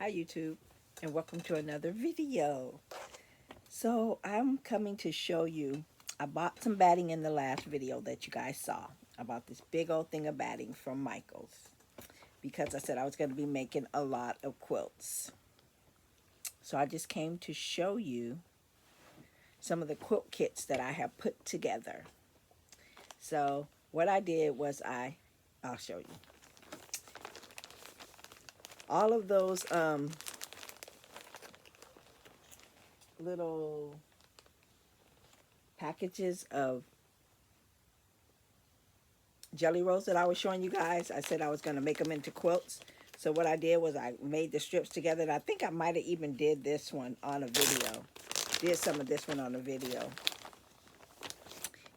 Hi YouTube, and welcome to another video. So I'm coming to show you, I bought some batting in the last video that you guys saw. I bought this big old thing of batting from Michael's because I said I was going to be making a lot of quilts. So I just came to show you some of the quilt kits that I have put together. So what I did was I'll show you. All of those little packages of jelly rolls that I was showing you guys, I said I was going to make them into quilts. So what I did was I made the strips together, and I think I might have even did this one on a video. Did some of this one on a video.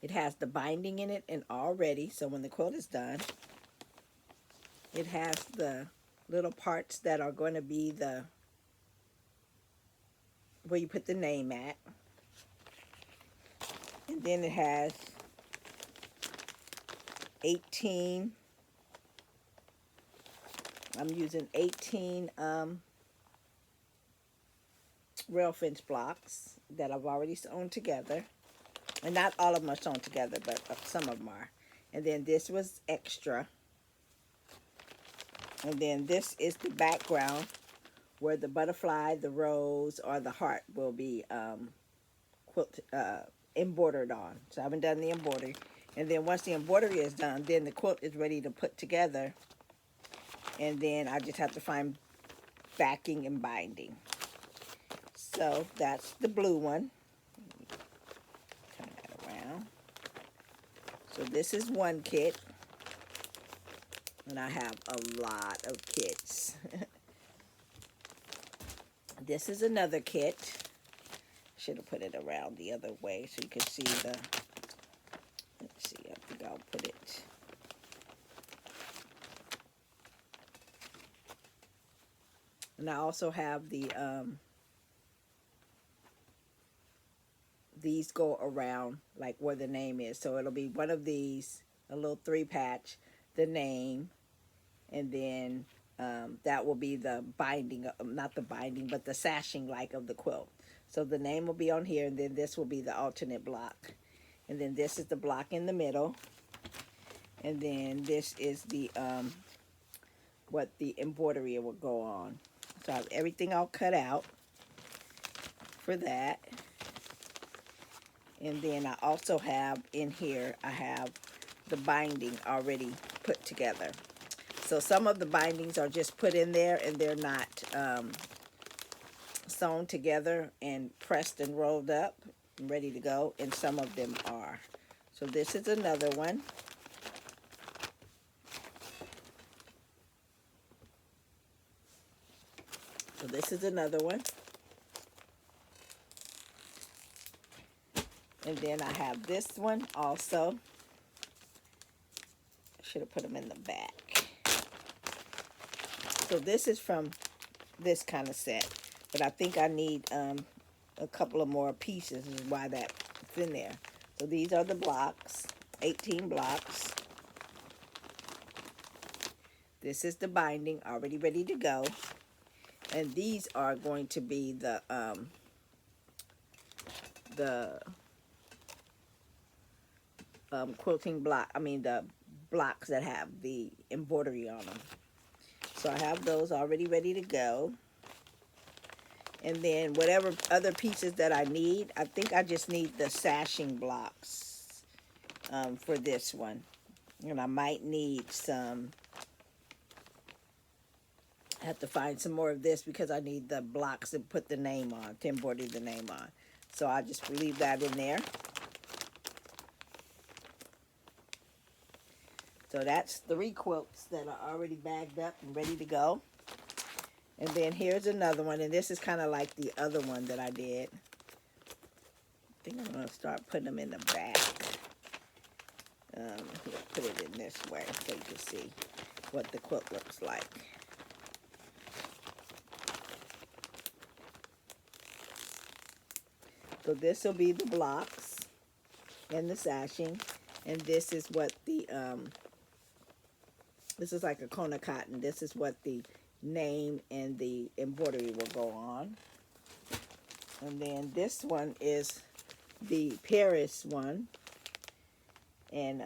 It has the binding in it and all ready, so when the quilt is done, it has the little parts that are going to be the where you put the name at. And then it has 18, I'm using 18 rail fence blocks that I've already sewn together. And not all of them are sewn together, but some of them are. And then this was extra. And then this is the background where the butterfly, the rose, or the heart will be embroidered on. So I haven't done the embroidery. And then once the embroidery is done, then the quilt is ready to put together. And then I just have to find backing and binding. So that's the blue one. Turn that around. So this is one kit. And I have a lot of kits. This is another kit. Should have put it around the other way so you can see the, let's see, I think I'll put it. And I also have the, these go around like where the name is. So it'll be one of these, a little 3-patch, the name, and then that will be the binding, not the binding, but the sashing like of the quilt. So the name will be on here, and then this will be the alternate block. And then this is the block in the middle. And then this is the, what the embroidery will go on. So I have everything all cut out for that. And then I also have in here, I have the binding already put together. So some of the bindings are just put in there and they're not sewn together and pressed and rolled up and ready to go, and some of them are. So this is another one. So this is another one. And then I have this one also. I should have put them in the back. So this is from this kind of set. But I think I need a couple of more pieces is why that's in there. So these are the blocks, 18 blocks. This is the binding already ready to go. And these are going to be the quilting block, the blocks that have the embroidery on them. So I have those already ready to go. And then whatever other pieces that I need, I think I just need the sashing blocks for this one. And I might need some, I have to find some more of this because I need the blocks to put the name on, to embroider the name on. So I'll just leave that in there. So that's 3 quilts that are already bagged up and ready to go. And then here's another one, and this is kind of like the other one that I did. I think I'm going to start putting them in the back. Put it in this way so you can see what the quilt looks like. So this will be the blocks and the sashing, and this is what the, this is like a Kona cotton. This is what the name and the embroidery will go on. And then this one is the Paris one. And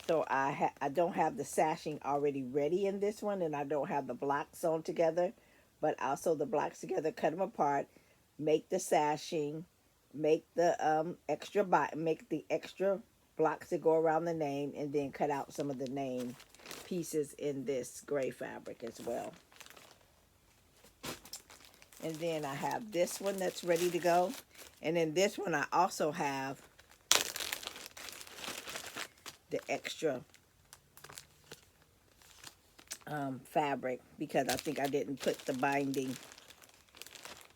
so I don't have the sashing already ready in this one, and I don't have the blocks sewn together, but I'll sew the blocks together, cut them apart, make the sashing, make the make the extra blocks that go around the name, and then cut out some of the name pieces in this gray fabric as well. And then I have this one that's ready to go, and then this one I also have the extra fabric, because I think I didn't put the binding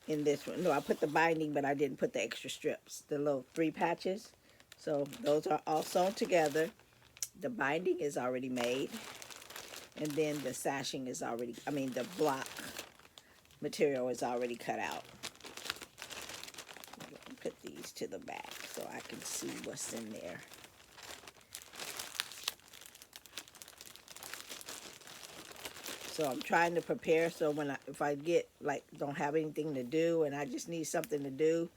in this one. No, I put the binding, but I didn't put the extra strips, the little 3 patches. So those are all sewn together. The binding is already made, and then the sashing is already, the block material is already cut out. Put these to the back so I can see what's in there. So I'm trying to prepare so if I get, don't have anything to do and I just need something to do,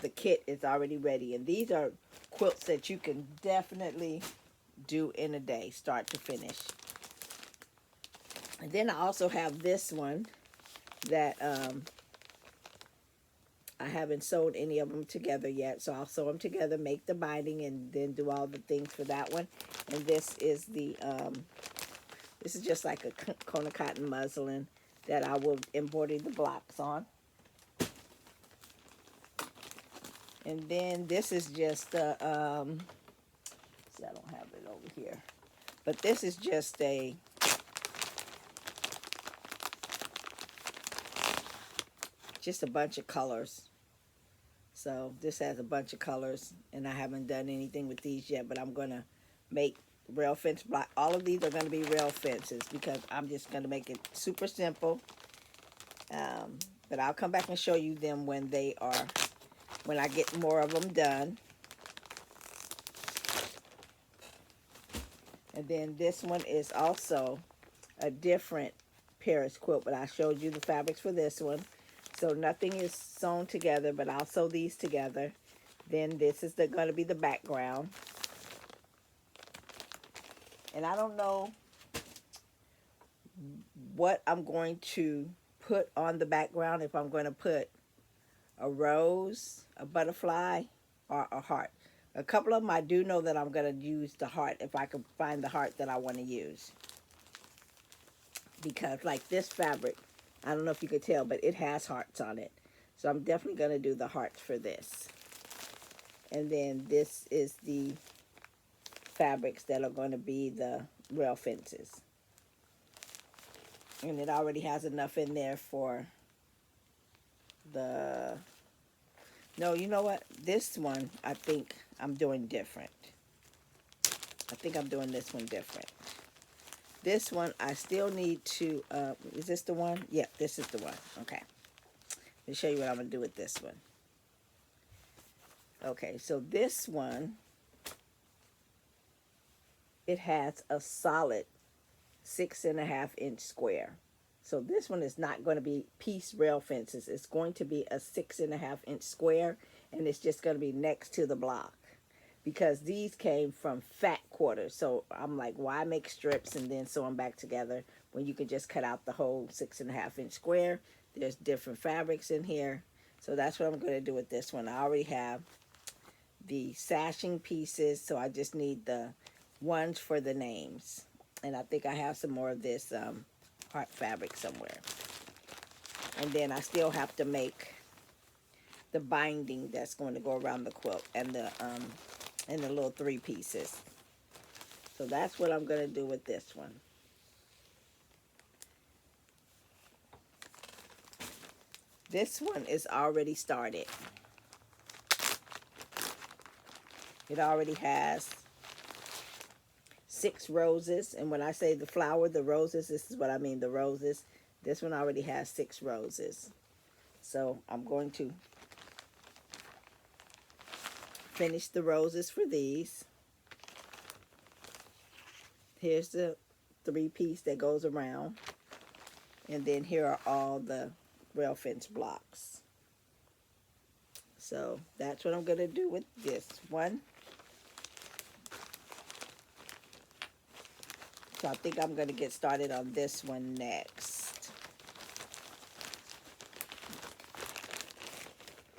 the kit is already ready. And these are quilts that you can definitely do in a day, start to finish. And then I also have this one that I haven't sewed any of them together yet. So I'll sew them together, make the binding, and then do all the things for that one. And this is the... this is just like a Kona cotton muslin that I will embroider the blocks on. And then this is just see, I don't have it over here, but this is just a bunch of colors. So this has a bunch of colors, and I haven't done anything with these yet, but I'm gonna make rail fence block. All of these are going to be rail fences because I'm just going to make it super simple. But I'll come back and show you them when I get more of them done. And then this one is also a different Paris quilt, but I showed you the fabrics for this one. So nothing is sewn together, but I'll sew these together. Then this is going to be the background. And I don't know what I'm going to put on the background, if I'm going to put a rose, a butterfly, or a heart. A couple of them I do know that I'm going to use the heart if I can find the heart that I want to use. Because like this fabric, I don't know if you could tell, but it has hearts on it. So I'm definitely going to do the hearts for this. And then this is the fabrics that are going to be the rail fences, and it already has enough in there for the... No, you know what, this one I think I'm doing different. I think I'm doing this one different. This one I still need to is this the one? Yeah, this is the one. Okay, let me show you what I'm gonna do with this one. Okay, so this one, it has a solid 6.5 inch square. So this one is not going to be piece rail fences. It's going to be a 6.5 inch square, and it's just going to be next to the block, because these came from fat quarters. So I'm like, why make strips and then sew them back together when you can just cut out the whole 6.5 inch square? There's different fabrics in here. So that's what I'm going to do with this one. I already have the sashing pieces, so I just need the ones for the names. And I think I have some more of this heart fabric somewhere. And then I still have to make the binding that's going to go around the quilt, and the little 3 pieces. So that's what I'm going to do with this one. This one is already started. It already has 6 roses, and when I say the flower, the roses, this is what I mean, the roses. This one already has 6 roses. So I'm going to finish the roses for these. Here's the 3 piece that goes around. And then here are all the rail fence blocks. So that's what I'm going to do with this one. So I think I'm going to get started on this one next.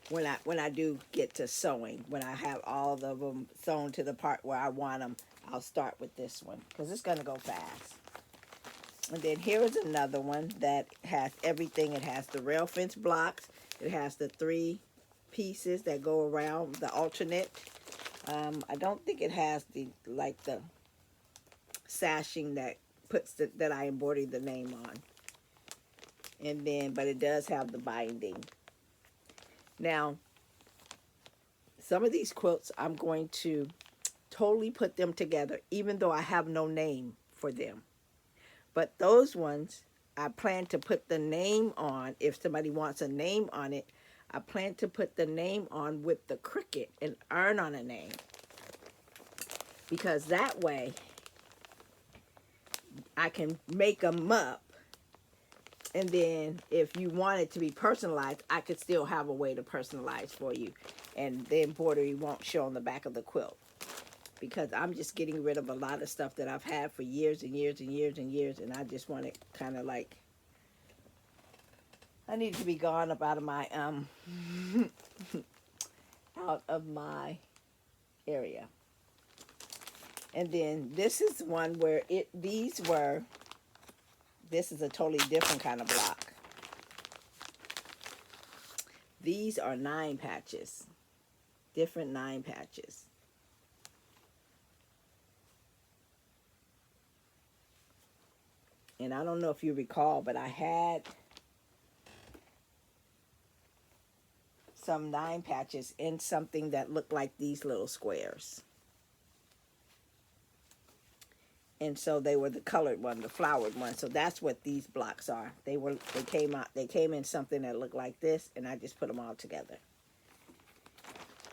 When I do get to sewing, when I have all of them sewn to the part where I want them, I'll start with this one because it's going to go fast. And then here is another one that has everything. It has the rail fence blocks. It has the 3 pieces that go around the alternate. I don't think it has the sashing that that I embroidered the name on. And then, but it does have the binding. Now, some of these quilts, I'm going to totally put them together, even though I have no name for them. But those ones, I plan to put the name on. If somebody wants a name on it, I plan to put the name on with the Cricut and earn on a name. Because that way, I can make them up. And then if you want it to be personalized, I could still have a way to personalize for you. And the embroidery won't show on the back of the quilt. Because I'm just getting rid of a lot of stuff that I've had for years and years and years and years. And I just want it kind of like, I need to be gone up out of my, out of my area. And then this is one where this is a totally different kind of block. These are 9 patches, different 9 patches. And I don't know if you recall, but I had some 9 patches in something that looked like these little squares. And so they were the colored one, the flowered one. So that's what these blocks are. They came in something that looked like this, and I just put them all together.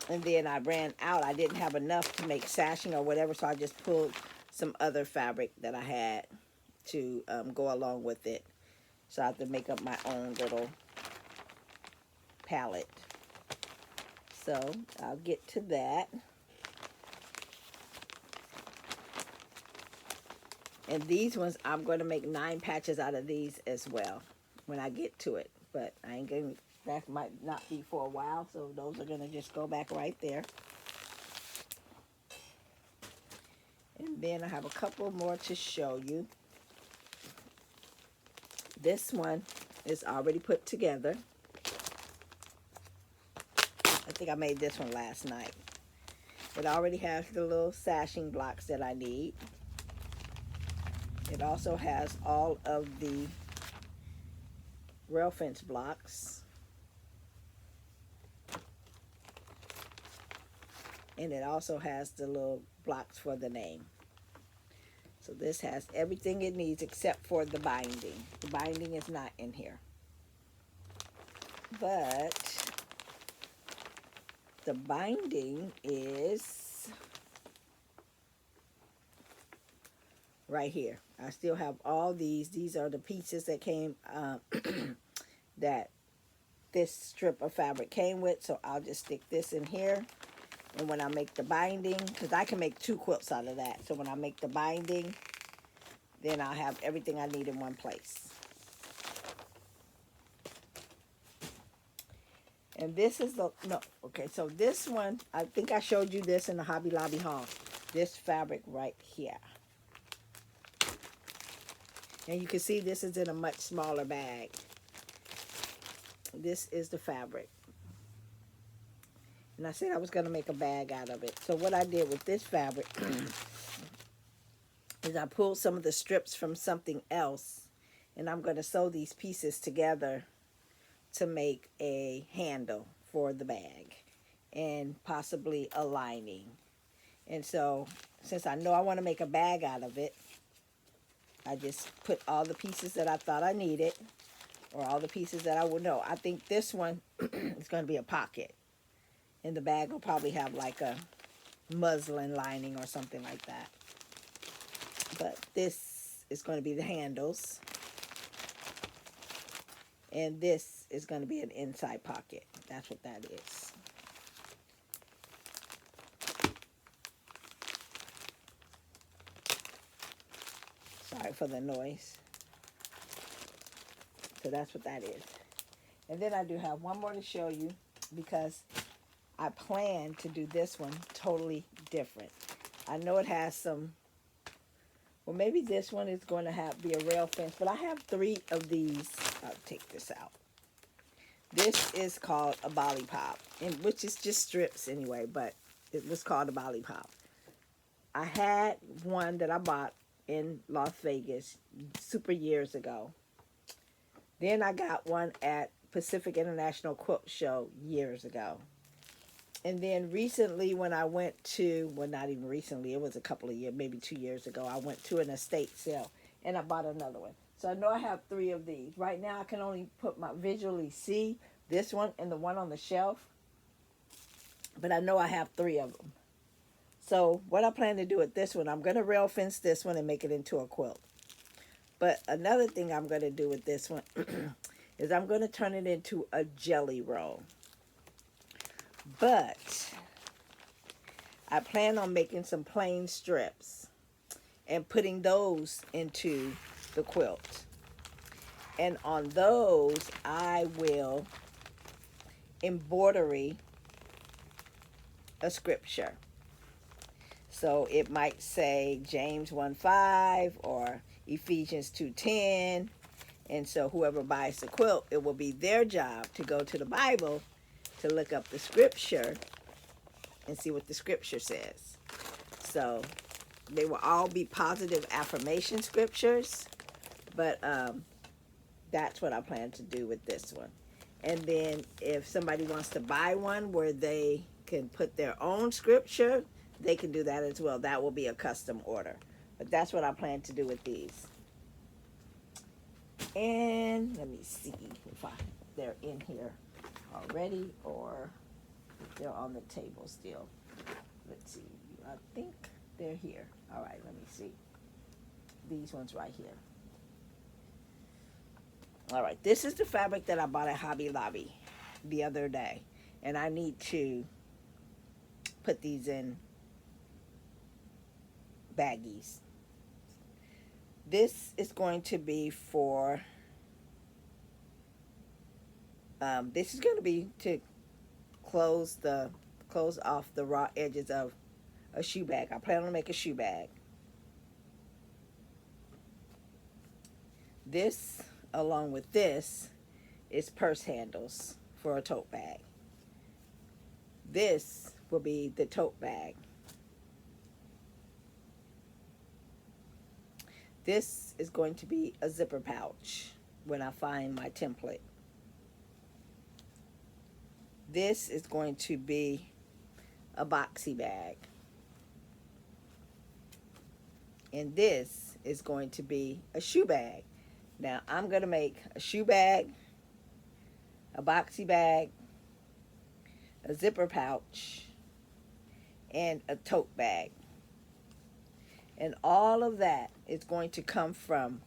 And then I ran out. I didn't have enough to make sashing or whatever, so I just pulled some other fabric that I had to go along with it. So I have to make up my own little palette. So I'll get to that. And these ones, I'm going to make 9 patches out of these as well when I get to it. But I ain't going, that might not be for a while, so those are going to just go back right there. And then I have a couple more to show you. This one is already put together. I think I made this one last night. It already has the little sashing blocks that I need. It also has all of the rail fence blocks. And it also has the little blocks for the name. So this has everything it needs except for the binding. The binding is not in here. But the binding is right here. I still have all these. These are the pieces that came, that this strip of fabric came with. So I'll just stick this in here. And when I make the binding, because I can make 2 quilts out of that. So when I make the binding, then I'll have everything I need in one place. And this is the, no, okay, so this one, I think I showed you this in the Hobby Lobby haul. This fabric right here. And you can see this is in a much smaller bag. This is the fabric. And I said I was going to make a bag out of it. So what I did with this fabric is I pulled some of the strips from something else. And I'm going to sew these pieces together to make a handle for the bag. And possibly a lining. And so since I know I want to make a bag out of it, I just put all the pieces that I thought I needed, or all the pieces that I would know. I think this one is going to be a pocket. And the bag will probably have like a muslin lining or something like that. But this is going to be the handles. And this is going to be an inside pocket. That's what that is. Sorry for the noise. So that's what that is. And then I do have one more to show you because I plan to do this one totally different. I know it has some, well, maybe this one is going to be a rail fence, but I have 3 of these. I'll take this out. This is called a lollipop, which is just strips anyway, but it was called a lollipop. I had one that I bought in Las Vegas super years ago. Then I got one at Pacific International Quilt Show years ago. And then recently when I went to, well, not even recently, it was a couple of years, maybe 2 years ago, I went to an estate sale and I bought another one. So I know I have 3 of these. Right now I can only visually see this one and the one on the shelf. But I know I have 3 of them. So what I plan to do with this one, I'm going to rail fence this one and make it into a quilt. But another thing I'm going to do with this one is I'm going to turn it into a jelly roll. But I plan on making some plain strips and putting those into the quilt. And on those, I will embroidery a scripture. So it might say James 1:5 or Ephesians 2:10. And so whoever buys the quilt, it will be their job to go to the Bible to look up the scripture and see what the scripture says. So they will all be positive affirmation scriptures, but that's what I plan to do with this one. And then if somebody wants to buy one where they can put their own scripture, they can do that as well. That will be a custom order. But that's what I plan to do with these. And let me see if they're in here already or they're on the table still. Let's see. I think they're here. All right, let me see. These ones right here. All right, this is the fabric that I bought at Hobby Lobby the other day. And I need to put these in baggies. This is going to be for, this is going to be to close off the raw edges of a shoe bag. I plan on making a shoe bag. This, along with this, is purse handles for a tote bag. This will be the tote bag. This is going to be a zipper pouch when I find my template. This is going to be a boxy bag. And this is going to be a shoe bag. Now I'm going to make a shoe bag, a boxy bag, a zipper pouch, and a tote bag. And all of that is going to come from,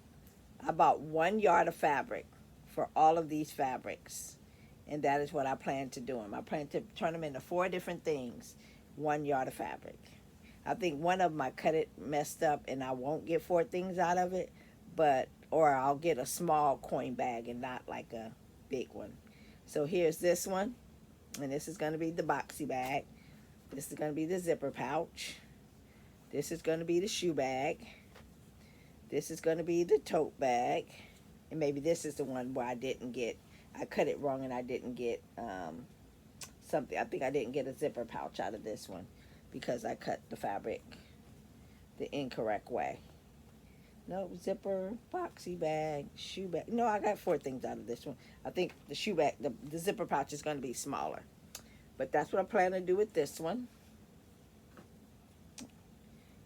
I bought 1 yard of fabric for all of these fabrics. And that is what I plan to do them. I plan to turn them into 4 different things, 1 yard of fabric. I think one of them I cut it messed up and I won't get 4 things out of it, or I'll get a small coin bag and not like a big one. So here's this one, and this is going to be the boxy bag. This is going to be the zipper pouch. This is going to be the shoe bag. This is going to be the tote bag. And maybe this is the one where I cut it wrong and I didn't get something. I think I didn't get a zipper pouch out of this one because I cut the fabric the incorrect way. No, zipper, boxy bag, shoe bag. No, I got 4 things out of this one. I think the shoe bag, the zipper pouch is going to be smaller. But that's what I plan to do with this one.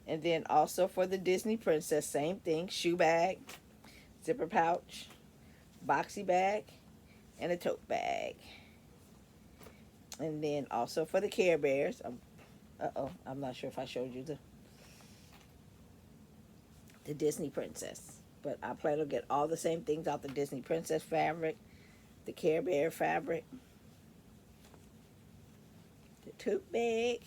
And then also for the Disney Princess, same thing. Shoe bag, zipper pouch, boxy bag, and a tote bag. And then also for the Care Bears. I'm not sure if I showed you the Disney Princess. But I plan to get all the same things out the Disney Princess fabric. the Care Bear fabric, the tote bag,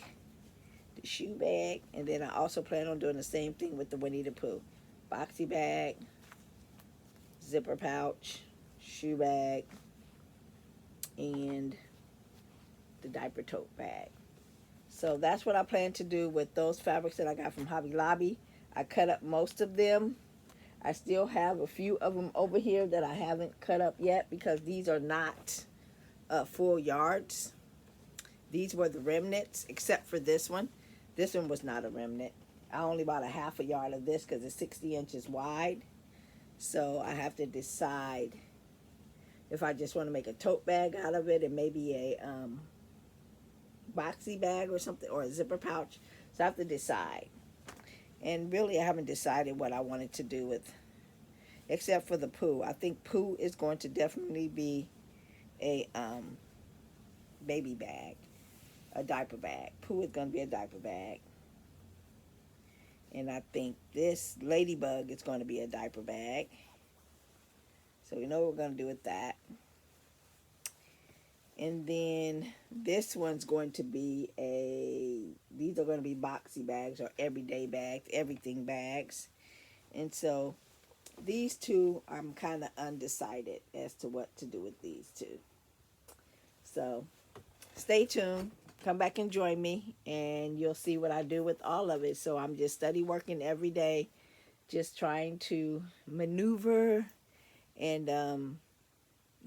the shoe bag, and then I also plan on doing the same thing with the Winnie the Pooh. Boxy bag, zipper pouch, shoe bag, and the diaper tote bag. So that's what I plan to do with those fabrics that I got from Hobby Lobby. I cut up most of them. I still have a few of them over here that I haven't cut up yet because these are not full yards. These were the remnants, except for this one. This one was not a remnant. I only bought a half a yard of this because it's 60 inches wide. So I have to decide if I just want to make a tote bag out of it and maybe a boxy bag or something, or a zipper pouch. So I have to decide. And really, I haven't decided what I wanted to do with, except for the Pooh. I think Pooh is going to definitely be a baby bag, a diaper bag. Pooh is going to be a diaper bag. And I think this ladybug is going to be a diaper bag. So we know what we're going to do with that. And then this one's going to be these are going to be boxy bags or everyday bags, everything bags. And so these two, I'm kind of undecided as to what to do with these two. So stay tuned. Come back and join me, and you'll see what I do with all of it. So I'm just steady working every day, just trying to maneuver and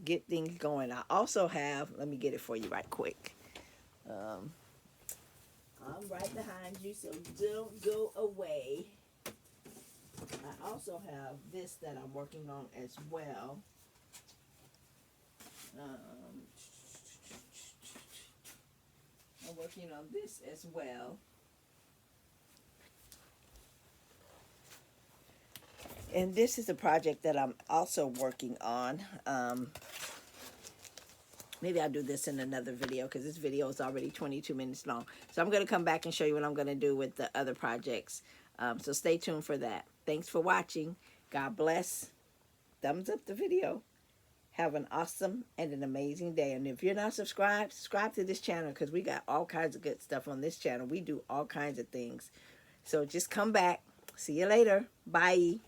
get things going. I also have, let me get it for you right quick. I'm right behind you, so don't go away. I also have this that I'm working on as well. I'm working on this as well. And this is a project that I'm also working on. Maybe I'll do this in another video because this video is already 22 minutes long. So I'm going to come back and show you what I'm going to do with the other projects. So stay tuned for that. Thanks for watching. God bless. Thumbs up the video. Have an awesome and an amazing day. And if you're not subscribed, subscribe to this channel because we got all kinds of good stuff on this channel. We do all kinds of things. So just come back. See you later. Bye.